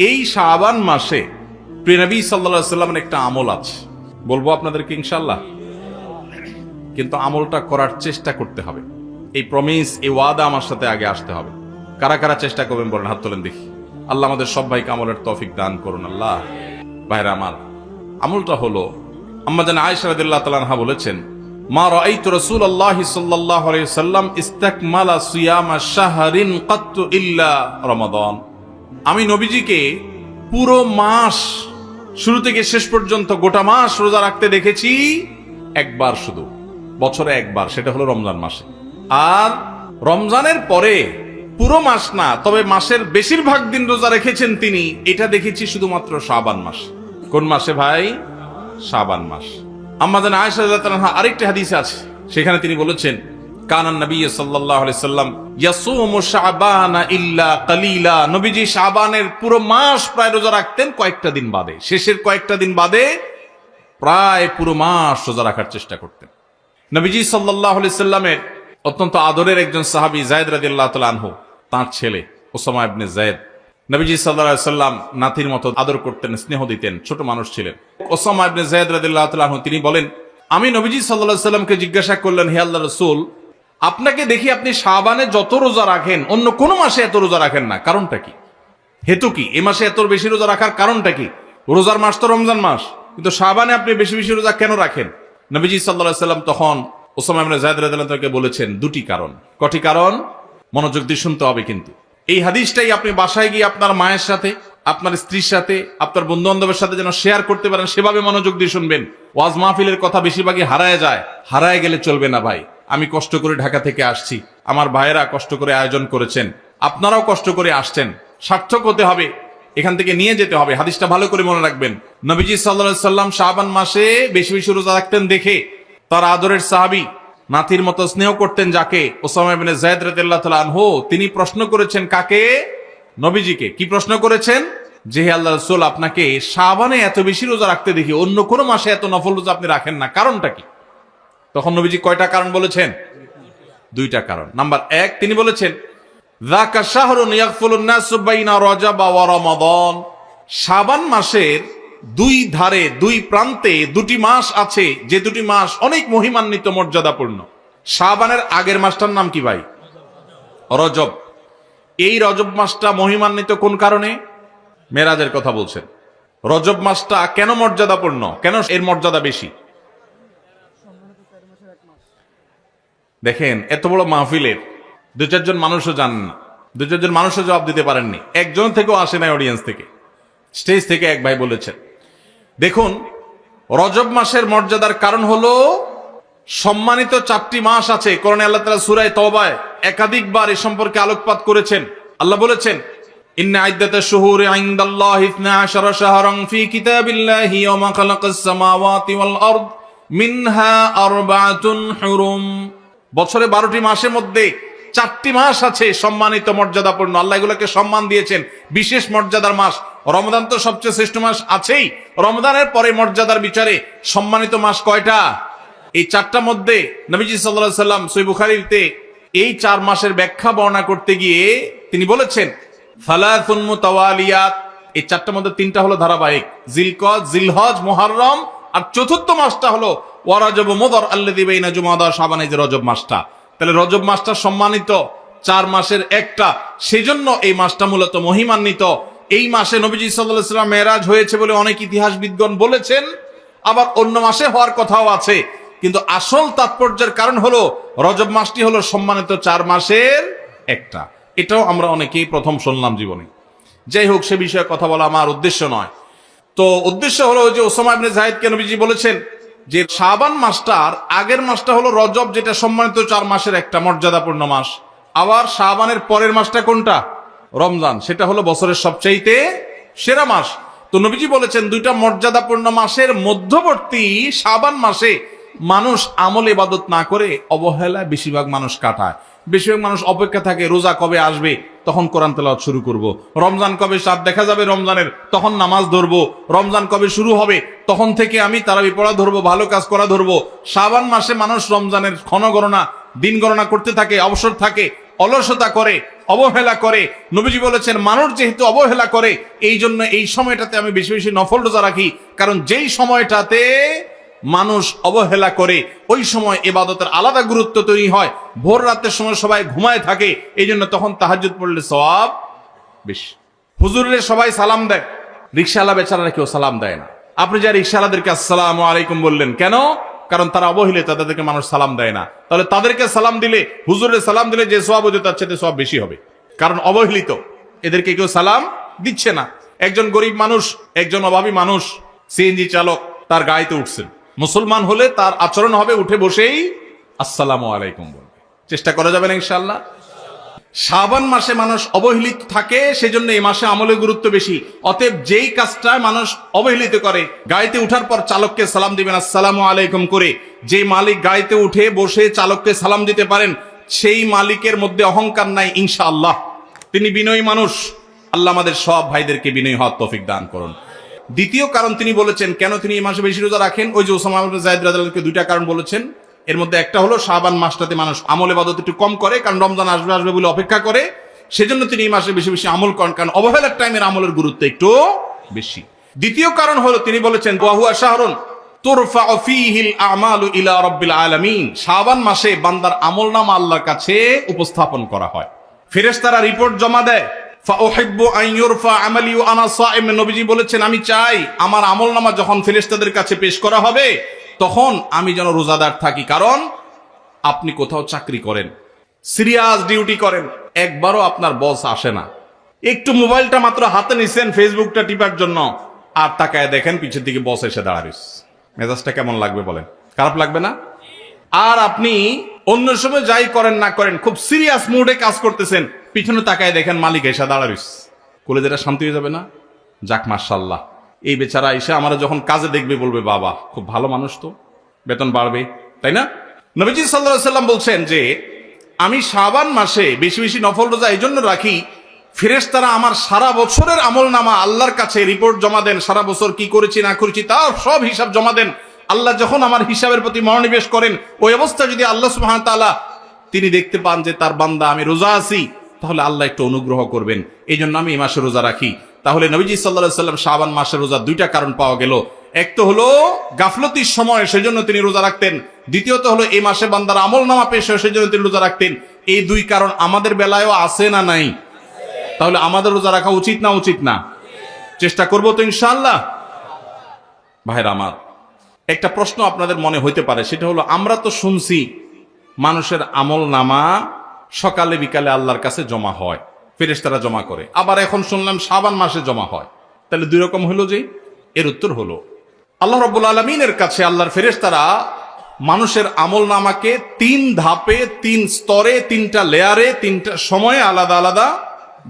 এই শাবান মাসে প্রিয় নবী সাল্লাল্লাহু আলাইহি ওয়াসাল্লামের একটা আমল আছে, বলবো আপনাদেরকে ইনশাআল্লাহ। কিন্তু আমলটা করার চেষ্টা করতে হবে। এই প্রমিস, এই ওয়াদা আমার সাথে আগে আসতে হবে। কারা কারা চেষ্টা করবেন বলেন, হাত তোলেন দেখি। আল্লাহ আমাদের সব ভাইকে আমলের তৌফিক দান করুন। আল্লাহ। ভাইরা আমার, আমলটা হলো, আম্মা জান আয়েশা রাদিয়াল্লাহু তাআলা আনহা বলেছেন, মা রাআইতু রাসূলুল্লাহি সাল্লাল্লাহু আলাইহি ওয়াসাল্লাম ইসতাকমালা সিয়ামা শাহরিন কাত্তু ইল্লা রমাদান। আমি নবীজিকে পুরো মাস শুরু থেকে শেষ পর্যন্ত গোটা মাস রোজা রাখতে দেখেছি একবার, শুধু বছরে একবার, সেটা হলো রমজান মাসে। আর রমজানের পরে পুরো মাস না, তবে মাসের বেশিরভাগ দিন রোজা রেখেছেন তিনি, এটা দেখেছি শুধুমাত্র শাবান মাস। কোন মাসে ভাই? শাবান মাস। আম্মা জান আয়েশা রাদিয়াল্লাহু তাআলা আরেকটি হাদিসে আছে, সেখানে তিনি বলেছেন, কানান নবী সাল্লাল্লাহু আলাইহি সাল্লাম ইয়াসুমু শাবানা ইল্লা কালিলা। নবীজি শাবানের পুরো মাস প্রায় রোজা রাখতেন, কয়েকটা দিন বাদে, শেষের কয়েকটা দিন বাদে প্রায় পুরো মাস রোজা রাখার চেষ্টা করতেন। নবীজি সাল্লাল্লাহু আলাইহি সাল্লামের অত্যন্ত আদরের একজন সাহাবী যায়েদ রাদিয়াল্লাহু তাআলা আনহু, তার ছেলে ওসামা ইবনে যায়েদ, নবীজি সাল্লাল্লাহু আলাইহি সাল্লাম নাতির মতো আদর করতেন, স্নেহ দিতেন, ছোট মানুষ ছিলেন। ওসামা ইবনে যায়েদ রাদিয়াল্লাহু তাআলা আনহু তিনি বলেন, আমি নবীজি সাল্লাল্লাহু আলাইহি সাল্লামকে জিজ্ঞাসা করলেন, হে আল্লাহর রাসূল, আপনাকে দেখি আপনি শাবানে যত রোজা রাখেন অন্য কোন মাসে এত রোজা রাখেন না, কারণটা কি? হেতু কি? এই মাসে এত বেশি রোজা রাখার কারণটা কি? রোজার মাস তো রমজান মাস, কিন্তু শাবানে আপনি বেশি বেশি রোজা কেন রাখেন? নবীজি সাল্লাল্লাহু আলাইহি সাল্লাম তখন ওসামা ইবনে যায়েদ রাদিয়াল্লাহু তাআলাকে বলেছেন দুটি কারণ। কটি কারণ? মনোযোগ দিয়ে শুনতে হবে কিন্তু। এই হাদিসটাই আপনি বাসায় গিয়ে আপনার মায়ের সাথে, আপনার স্ত্রীর সাথে, আপনার বন্ধু বান্ধবের সাথে যেন শেয়ার করতে পারেন, সেভাবে মনোযোগ দিয়ে শুনবেন। ওয়াজ মাহফিলের কথা বেশিরভাগই হারায় যায়, হারায় গেলে চলবে না ভাই। আমি কষ্ট করে ঢাকা থেকে আসছি, আমার ভাইয়েরা কষ্ট করে আয়োজন করেছেন, আপনারাও কষ্ট করে আসছেন, সার্থক হতে হবে, এখান থেকে নিয়ে যেতে হবে। হাদিসটা ভালো করে মনে রাখবেন। নবীজি সাল্লাল্লাহু আলাইহি সাল্লাম শাবান মাসে বেশি বেশি রোজা রাখতেন দেখে তার আদরের সাহাবী, নাতির মতো স্নেহ করতেন যাকে, ওসামা ইবনে যায়েদ রাদিয়াল্লাহু তাআলা আনহু, তিনি প্রশ্ন করেছেন কাকে? নবীজিকে। কি প্রশ্ন করেছেন? যে হে আল্লাহর রাসূল, আপনাকে শাবানে এত বেশি রোজা রাখতে দেখি, অন্য কোন মাসে এত নফল রোজা আপনি রাখেন না, কারণটা কি? তখন নবীজি কয়টা কারণ বলেছেন? দুইটা কারণ। নাম্বার এক, তিনি বলেছেন, যাকা শাহরুন ইয়াগফুলুন নাসু বাইনা রজব ওয়া রমাদান। শাবান মাসের দুই ধারে, দুই প্রান্তে দুটি মাস আছে, যে দুটি মাস অনেক মহিমান্বিত, মর্যাদাপূর্ণ। শাবানের আগের মাসটার নাম কি ভাই? রজব। এই রজব মাসটা মহিমান্বিত কোন কারণে? মেরাজের কথা বলছেন। রজব মাসটা কেন মর্যাদাপূর্ণ, কেন এর মর্যাদা বেশি? দেখেন, এত বড় মাহফিলের দু চারজন মানুষও জানেন না, দু চারজন মানুষও জবাব দিতে পারেননি, একজন থেকেও আসে নাই অডিয়েন্স থেকে, স্টেজ থেকে এক ভাই বলেছেন। দেখুন, রজব মাসের মর্যাদার কারণ হলো সম্মানিত চারটি মাস আছে। কোরআনে আল্লাহ তাআলা সূরা তাওবায় একাধিকবার এ সম্পর্কে আলোকপাত করেছেন। আল্লাহ বলেছেন, ইন্না ইদ্দাতাশ শুহুরি ইনদাল্লাহি 12 শাহরান ফি কিতাবিল্লাহি ওয়া খালাকাস সামাওয়াতি ওয়াল আরদ মিনহা আরবাআতুন হুরুম। বছরে 12টি মাসের মধ্যে 4টি মাস আছে সম্মানিত, মর্যাদাপূর্ণ। আল্লাহ এগুলোকে সম্মান দিয়েছেন, বিশেষ মর্যাদার মাস। রমজান তো সবচেয়ে শ্রেষ্ঠ মাস আছেই, রমজানের পরে মর্যাদার বিচারে সম্মানিত মাস কয়টা? এই 4টার মধ্যে নবীজি সাল্লাল্লাহু আলাইহি সাল্লাম সহিহ বুখারীতে এই 4 মাসের ব্যাখ্যা বর্ণনা করতে গিয়ে তিনি বলেছেন, সালাসুন মুতাওয়ালিয়াত। এই 4টার মধ্যে 3টা হলো ধারাবাহিক, জিলকদ, জিলহজ, মুহররম, আর চতুর্থ মাসটা হলো ওয়া রজব মুদর আল্লাযী বাইনা জুমাদা শাবান, এই যে রজব মাসটা। তাহলে রজব মাসটা সম্মানিত 4 মাসের একটা, সেজন্য এই মাসটা মূলত মহিমান্বিত। এই মাসে নবীজি সাল্লাল্লাহু আলাইহি ওয়াসাল্লাম মেরাজ হয়েছে বলে অনেক ইতিহাসবিদগণ বলেছেন, আবার অন্য মাসে হওয়ার কথাও আছে, কিন্তু আসল তাৎপর্যের কারণ হলো রজব মাসটি হলো সম্মানিত 4 মাসের একটা। এটাও আমরা অনেকেই প্রথম শুনলাম জীবনে। যাই হোক, সে বিষয়ে কথা বলা আমার উদ্দেশ্য নয়। তো উদ্দেশ্য হলো যে ওসামা ইবনে যায়েদকে নবীজি বলেছেন যে শাবান মাসটার আগের মাসটা হলো রজব, যেটা সম্মানিত 4 মাসের একটা, মর্যাদাপূর্ণ মাস। আবার শাবানের পরের মাসটা কোনটা? রমজান, সেটা হলো বছরের সবচাইতে সেরা মাস। তো নবীজি বলেছেন দুইটা মর্যাদাপূর্ণ মাসের মধ্যবর্তী শাবান মাসে মানুষ আমল ইবাদত না করে অবহেলায় বেশিরভাগ মানুষ কাটায়। বেশিরভাগ মানুষ অপেক্ষা থাকে রোজা কবে আসবে, তখন কোরআন তেলাওয়াত শুরু করব। রমজান কবে চাঁদ দেখা যাবে রমজানের, তখন নামাজ ধরবো। রমজান কবে শুরু হবে, তখন থেকে আমি তারাবি পড়া ধরবো, ভালো কাজ করা ধরবো। শাবান মাসে মানুষ রমজানের ক্ষণ গণনা, দিন গণনা করতে থাকে, অবসর থাকে, অলসতা করে, অবহেলা করে। নবীজি বলেছেন মানুষ যেহেতু অবহেলা করে, এই জন্য এই সময়টাতে আমি বেশি বেশি নফল রোজা রাখি, কারণ যেই সময়টাতে মানুষ অবহেলা করে ওই সময় ইবাদতের আলাদা গুরুত্ব তৈরি হয়। ভোর রাতের সময় সবাই ঘুমায় থাকে, এই জন্য তখন তাহাজ্জুদ পড়লে সওয়াব বেশি। হুজুরের সবাই সালাম দেয়, রিকশাওয়ালা বেচারারা কেউ সালাম দেয় না। আপনি যা রিকশাওয়ালাদেরকে আসসালামু আলাইকুম বললেন কেন? কারণ তারা অবহেলিত, তাদেরকে মানুষ সালাম দেয় না। তাহলে তাদেরকে সালাম দিলে, হুজুরের সালাম দিলে যে সওয়াব হতো তার চেয়ে সওয়াব বেশি হবে, কারণ অবহেলিত, এদেরকে কেউ সালাম দিচ্ছে না। একজন গরিব মানুষ, একজন অভাবী মানুষ, সিএনজি চালক, তার গাড়িতে উঠছেন। মুসলমান হলে তার আচরণ হবে উঠে বসেই আসসালামু আলাইকুম বলবে। চেষ্টা করা যাবে না ইনশাআল্লাহ? শাবান মাসে মানুষ অবহেলিত থাকে, সেজন্য এই মাসে আমলের গুরুত্ব বেশি। অতএব যেই কাজটা মানুষ অবহেলিত করে, গাড়িতে উঠার পর চালককে সালাম দিবেন আসসালামু আলাইকুম করে। যে মালিক গাড়িতে উঠে বসে চালককে সালাম দিতে পারেন, সেই মালিকের মধ্যে অহংকার নাই ইনশাআল্লাহ, তিনি বিনয়ী মানুষ। আল্লাহ আমাদের সব ভাইদেরকে বিনয়ী হওয়ার তৌফিক দান করুন। দ্বিতীয় কারণ তিনি বলেছেন কেন তিনি এই মাসে বেশি রোজা রাখেন, ওই যে ওসামা ইবনে যায়েদ রাদিয়াল্লাহু আনহু দুইটা কারণ বলেছেন। এর মধ্যে একটা হলো শাবান মাসটাতে মানুষ আমল ইবাদত একটু কম করে, কারণ রমজান আসবে আসবে বলে অপেক্ষা করে, সেজন্য তিনি এই মাসে বেশি বেশি আমল করেন, কারণ অবহেলার টাইমের আমলের গুরুত্ব একটু বেশি। দ্বিতীয় কারণ হলো তিনি বলেছেন ওয়া হুয়া শাহরুন তুরফাউ ফীহিল আমালু ইলা রাব্বিল আলামিন, শাবান মাসে বান্দার আমলনামা আল্লাহর কাছে উপস্থাপন করা হয়, ফেরেশতারা রিপোর্ট জমা দেয়। ফাউহিব্বু আন ইউরফা আমালি ওয়া আনা সাইম, নবীজি বলেছেন আমি চাই আমার আমলনামা যখন ফেরেশতাদের কাছে পেশ করা হবে তখন আমি যেন রোজাদার থাকি। কারণ আপনি কোথাও চাকরি করেন, সিরিয়াস ডিউটি করেন, একবারও আপনার বস আসে না, একটু মোবাইলটা মাত্র হাতে নিছেন ফেসবুকটা টিপার জন্য, আর তাকায় দেখেন পিছের দিকে বস এসে দাঁড়াবে, মেজাজটা কেমন লাগবে বলেন? খারাপ লাগবে না? আর আপনি অন্য সময় যাই করেন না করেন, খুব সিরিয়াস মুডে কাজ করতেছেন, পিছনে তাকায় দেখেন মালিক এসে দাঁড়াবে, কলেজেটা শান্তি হয়ে যাবে না? যাক মাশাআল্লাহ, এই বেচারা এসে আমরা যখন কাজে দেখবে বলবে বাবা খুব ভালো মানুষ, তো বেতন বাড়বে, তাই না? নবীজি সাল্লাল্লাহু আলাইহি সাল্লাম বলছেন যে আমি শাবান মাসে বেশি বেশি নফল রোজা এই জন্য রাখি, ফেরেশতারা আমার সারা বছরের আমলনামা আল্লাহর কাছে রিপোর্ট জমা দেন, সারা বছর কি করেছি না করেছি তার সব হিসাব জমা দেন। আল্লাহ যখন আমার হিসাবের প্রতি মনোনিবেশ করেন, ওই অবস্থা যদি আল্লাহ সুবহানাহু ওয়া তাআলা তিনি দেখতে পান যে তার বান্দা আমি রোজা আছি, তাহলে আল্লাহ একটু অনুগ্রহ করবেন। এই জন্য আমি এই মাসে রোজা রাখি। তাহলে নবীজি সাল্লাল্লাহু আলাইহি সাল্লাম শাবান মাসে রোজা দুইটা কারণ পাওয়া গেল। এক তো হলো গাফলতির সময়, সেজন্য তিনি রোজা রাখতেন। দ্বিতীয়ত হলো এই মাসে বান্দার আমলনামা পেশ হয়, সেজন্য তিনি রোজা রাখতেন। এই দুই কারণ আমাদের বেলায়ও আছে না নাই? তাহলে আমাদের রোজা রাখা উচিত না উচিত না? চেষ্টা করবো তো ইনশাআল্লাহ। ভাইরা আমার, একটা প্রশ্ন আপনাদের মনে হইতে পারে, সেটা হলো আমরা তো শুনছি মানুষের আমলনামা সকালে বিকালে আল্লাহর কাছে জমা হয়, ফেরেশতারা জমা করে, আবার এখন শুনলাম শাবান মাসে জমা হয়, তাহলে দুই রকম হলো যে? এর উত্তর হলো আল্লাহ রাব্বুল আলামিনের কাছে আল্লাহর ফেরেশতারা মানুষের আমলনামাকে তিন ধাপে, তিন স্তরে, তিনটা লেয়ারে, তিনটা সময়ে আলাদা আলাদা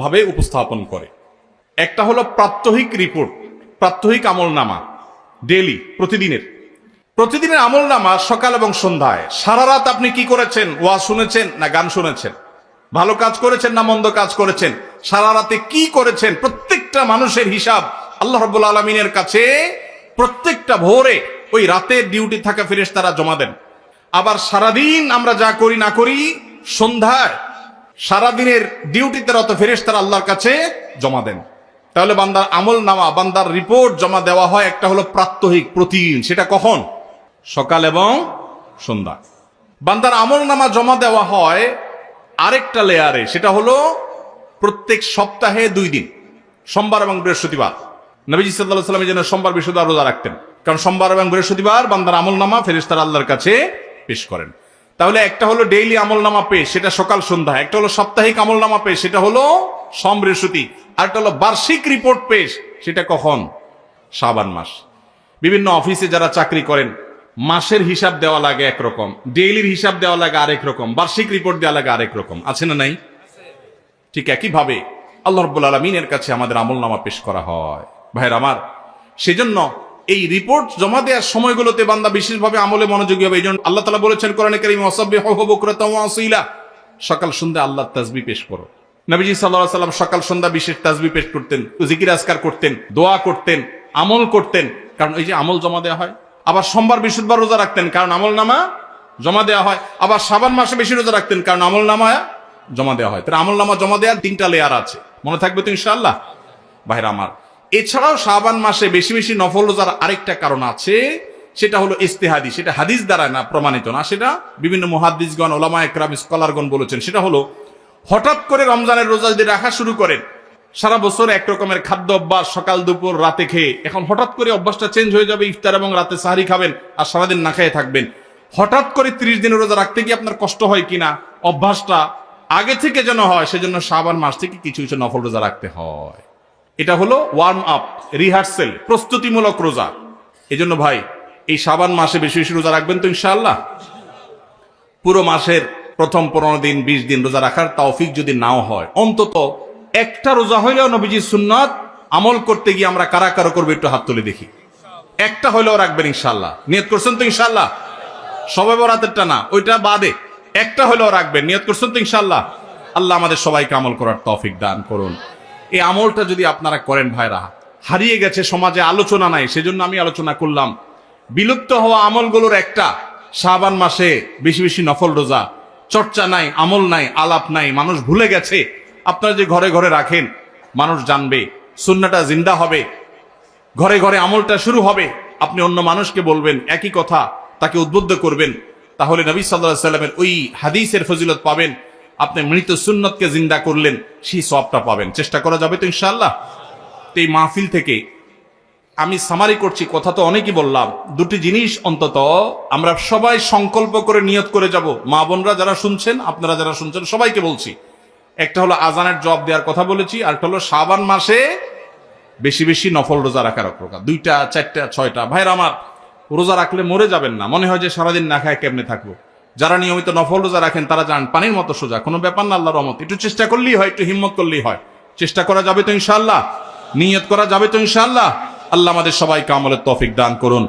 ভাবে উপস্থাপন করে। একটা হলো প্রাত্যহিক রিপোর্ট, প্রাত্যহিক আমলনামা, ডেইলি, প্রতিদিনের আমলনামা সকাল এবং সন্ধ্যায়। সারা রাত আপনি কি করেছেন? ওয়াজ শুনেছেন না গান শুনেছেন? ভালো কাজ করেছেন না মন্দ কাজ করেছেন? সারা রাতে কি করেছেন? প্রত্যেকটা মানুষের হিসাব আল্লাহ রাব্বুল আলামিনের কাছে প্রত্যেকটা ভোরে ওই রাতের ডিউটি থাকা ফেরেশতারা জমা দেন। আবার সারাদিন আমরা যা করি না করি, সন্ধ্যায় সারাদিনের ডিউটিতে রত ফেরেশতারা আল্লাহর কাছে জমা দেন। তাহলে বান্দার আমলনামা, বান্দার রিপোর্ট জমা দেওয়া হয়। একটা হলো প্রাত্যহিক, প্রতিদিন, সেটা কখন? সকাল এবং সন্ধ্যা। বান্দার আমলনামা জমা দেওয়া হয় আরেকটা লেয়ারে, সেটা হলো প্রত্যেক সপ্তাহে 2 দিন, সোমবার এবং বৃহস্পতিবার। নবীজি সাল্লাল্লাহু আলাইহি ওয়াসাল্লাম যেন সোমবার বৃহস্পতিবার রোজা রাখতেন, কারণ সোমবার এবং বৃহস্পতিবার বান্দার আমলনামা ফেরেশতারা আল্লাহর কাছে পেশ করেন। তাহলে একটা হলো ডেইলি আমলনামা পেশ, সেটা সকাল সন্ধ্যা। একটা হলো সাপ্তাহিক আমলনামা পেশ, সেটা হলো সোম বৃহস্পতি। আরেকটা হলো বার্ষিক রিপোর্ট পেশ, সেটা কখন? শাবান মাস। বিভিন্ন অফিসে যারা চাকরি করেন, মাসের হিসাব দেওয়া লাগে একরকম, ডেইলির হিসাব দেওয়া লাগে আরেক রকম, বার্ষিক রিপোর্ট দেওয়া লাগে আরেক রকম, আছে না নাই? ঠিক একইভাবে আল্লাহ রাব্বুল আলামিনের কাছে আমাদের আমলনামা পেশ করা হয়। ভাইরা আমার, সেজন্য এই রিপোর্ট জমা দেওয়ার সময়গুলোতে বান্দা বিশেষভাবে আমলে মনোযোগী হবে। এই জন্য আল্লাহ তাআলা বলেছেন কোরআনে কারীমে ওয়াসাব্বিহুহু বুকরাতাও ওয়া আসীলা, সকাল সন্ধ্যা আল্লাহর তাসবিহ পেশ করো। নবীজি সাল্লাল্লাহু আলাইহি ওয়াসাল্লাম সকাল সন্ধ্যা বিশেষ তাসবিহ পেশ করতেন, জিকির আজকার করতেন, দোয়া করতেন, আমল করতেন, কারণ এই যে আমল জমা দেওয়া হয়। আবার সোমবার বৃহস্পতিবার রোজা রাখতেন, কারণ আমলনামা জমা দেওয়া হয়। আবার শাবান মাসে বেশি রোজা রাখতেন, কারণ আমলনামা জমা দেওয়া হয়। তাহলে আমল নামা জমা দেওয়ার 3টা লেয়ার আছে, মনে থাকবে তো ইনশাআল্লাহ ভাইরা আমার। এছাড়াও শাবান মাসে বেশি বেশি নফল রোজার আরেকটা কারণ আছে, সেটা হলো ইস্তেহাদি, সেটা হাদিস দ্বারা না প্রমাণিত না, সেটা বিভিন্ন মুহাদ্দিসগণ, ওলামা একরাম, স্কলারগণ বলেছেন। সেটা হলো হঠাৎ করে রমজানের রোজা যদি রাখা শুরু করেন, সারা বছর এক রকমের খাদ্য অভ্যাস, সকাল দুপুর রাতে খেয়ে, এখন হঠাৎ করে অভ্যাসটা চেঞ্জ হয়ে যাবে, ইফতার এবং রাতে সাহারি খাবেন আর সারাদিন না খেয়ে থাকবেন। হঠাৎ করে 30 দিনের রোজা রাখতে কি আপনার কষ্ট হয় কিনা, অভ্যাসটা আগে থেকে যেন হয়, সেজন্য শাবান মাস থেকে কিছু কিছু নফল রোজা রাখতে হয়। এটা হলো ওয়ার্ম আপ, রিহার্সেল, প্রস্তুতিমূলক রোজা। এই জন্য ভাই এই শাবান মাসে বেশি বেশি রোজা রাখবেন তো ইনশাআল্লাহ। পুরো মাসের প্রথম 15 দিন 20 দিন রোজা রাখার তৌফিক যদি নাও হয়, অন্তত একটা রোজা হইলেও নবীজির সুন্নাত আমল করতে গিয়ে আমরা কারা কারা করবো একটু হাত তুলে দেখি। একটা হইলেও রাখবেন ইনশাআল্লাহ, নিয়ত করছেন তো ইনশাআল্লাহ। সবে বরাতেরটা না, ওইটা বাদে একটা হইলেও রাখবেন, নিয়ত করছেন তো ইনশাআল্লাহ। আল্লাহ আমাদের সবাইকে আমল করার তৌফিক দান করুন। এই আমলটা যদি আপনারা করেন ভাইরা, হারিয়ে গেছে সমাজে, আলোচনা নাই, সেজন্য আমি আলোচনা করলাম। বিলুপ্ত হওয়া আমলগুলোর একটা শাবান মাসে বেশি বেশি নফল রোজা। চর্চা নাই, আমল নাই, আলাপ নাই, মানুষ ভুলে গেছে। আপনারা যে ঘরে ঘরে রাখেন, মানুষ জানবে, সুন্নাহটা জিন্দা হবে, ঘরে ঘরে আমলটা শুরু হবে। আপনি অন্য মানুষকে বলবেন একই কথা, তাকে উদ্বুদ্ধ করবেন, তাহলে নবী সাল্লাল্লাহু আলাইহি সাল্লামের ওই হাদিসের ফজিলত পাবেন। আপনি মৃত সুন্নতকে জিন্দা করলেন, সেই সওয়াবটা পাবেন। চেষ্টা করা যাবে তো ইনশাআল্লাহ। এই মাহফিল থেকে আমি সামারি করছি, কথা তো অনেকই বললাম। দুটি জিনিস অন্তত আমরা সবাই সংকল্প করে নিয়ত করে যাব। মা বোনরা যারা শুনছেন, আপনারা যারা শুনছেন, সবাইকে বলছি, একটা হলো আজানের জবাব দেওয়ার কথা বলেছি, আর একটা হলো শাবান মাসে বেশি বেশি নফল রোজা রাখার প্রকার। 2টা 4টা 6টা ভাইরা আমার, রোজা রাখলে মরে যাবেন না, মনে হয় যে সারাদিন না খায় কেমনে থাকবো। যারা নিয়মিত নফল রোজা রাখেন তারা জানেন পানির মতো সোজা, কোনো ব্যাপার না, আল্লাহর রহমত। একটু চেষ্টা করলেই হয়, একটু হিম্মত করলেই হয়। চেষ্টা করা যাবে তো ইনশাআল্লাহ, নিয়ত করা যাবে তো ইনশাআল্লাহ। আল্লাহ আমাদের সবাইকে আমলের তৌফিক দান করুন।